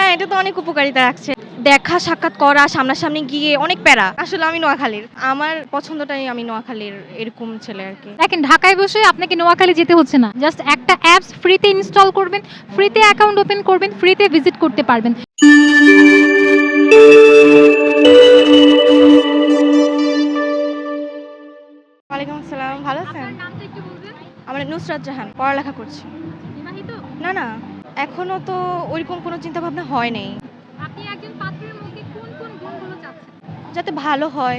হ্যাঁ, এটা তো অনেক উপকারিতা রাখছে। দেখা সাক্ষাৎ করা, সামনাসামনি গিয়ে অনেক প্যারা। আসলে আমি নোয়াখালীর। আমার পছন্দটাই আমি নোয়াখালীর এরকম ছেলে আরকি। দেখেন ঢাকায় বসে আপনাকে নোয়াখালী যেতে হচ্ছে না। জাস্ট একটা অ্যাপস ফ্রিতে ইনস্টল করবেন, ফ্রিতে অ্যাকাউন্ট ওপেন করবেন, ফ্রিতে ভিজিট করতে পারবেন। ওয়ালাইকুম আসসালাম। ভালো আছেন? আপনার নামটা একটু বলবেন? আমার নুসরাত জাহান। পড়ালেখা করছি। বিবাহিত? না। এখনো তো ওইরকম কোনো চিন্তাভাবনা হয় নাই। আপনি একজন পাত্রের মধ্যে কোন গুণগুলো চাচ্ছেন? যাতে ভালো হয়,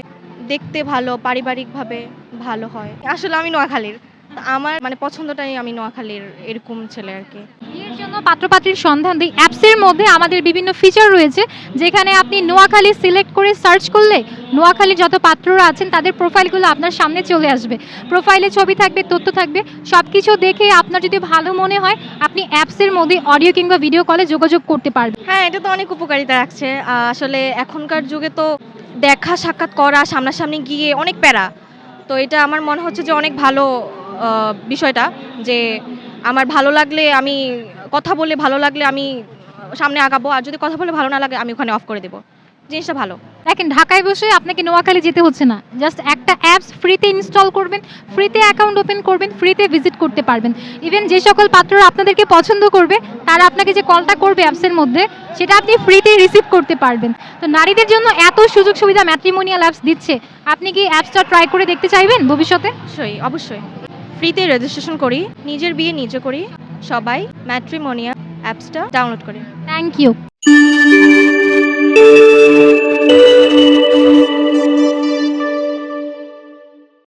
দেখতে ভালো, পারিবারিকভাবে ভালো হয়। আসলে আমি নোয়াখালীর। তো আমার পছন্দটাই আমি নোয়াখালীর এরকম ছেলে আরকি। বিয়ের জন্য পাত্র-পাত্রীর সন্ধান দিই অ্যাপসের মধ্যে আমাদের বিভিন্ন ফিচার রয়েছে, যেখানে আপনি নোয়াখালী সিলেক্ট করে সার্চ করলে নোয়াখালীর যত পাত্ররা আছেন তাদের প্রোফাইলগুলো আপনার সামনে চলে আসবে। প্রোফাইলে ছবি থাকবে, তথ্য থাকবে, সবকিছু দেখে আপনার যদি ভালো মনে হয় আপনি অ্যাপসের মধ্যে অডিও কিংবা ভিডিও কলে যোগাযোগ করতে পারবেন। হ্যাঁ, এটা তো অনেক উপকারিতা রাখছে। আসলে এখনকার যুগে তো দেখা সাক্ষাৎ করা, সামনাসামনি গিয়ে অনেক প্যারা। তো এটা আমার মনে হচ্ছে যে অনেক ভালো বিষয়টা যে আমার ভালো লাগলে আমি কথা বলে ভালো লাগলে আমি সামনে আগাবো। আর যদি কথা বলে ভালো না লাগে আমি ওখানে অফ করে দেব। জিনিসটা ভালো। দেখেন ঢাকায় বসে আপনাকে নোয়াখালী যেতে হচ্ছে না। জাস্ট একটা অ্যাপস ফ্রিতে ইনস্টল করবেন, ফ্রিতে অ্যাকাউন্ট ওপেন করবেন, ফ্রিতে ভিজিট করতে পারবেন। ইভেন যে সকল পাত্ররা আপনাদেরকে পছন্দ করবে তারা আপনাকে যে কলটা করবে অ্যাপসের মধ্যে সেটা আপনি ফ্রিতেই রিসিভ করতে পারবেন। তো নারীদের জন্য এত সুযোগ সুবিধা ম্যাট্রিমোনিয়াল অ্যাপস দিচ্ছে, আপনি কি অ্যাপসটা ট্রাই করে দেখতে চাইবেন ভবিষ্যতে? অবশ্যই। ফ্রিতে রেজিস্ট্রেশন করি, নিজের বিয়ে নিজে করি। সবাই ম্যাট্রিমোনিয়া অ্যাপসটা ডাউনলোড করি। Thank you.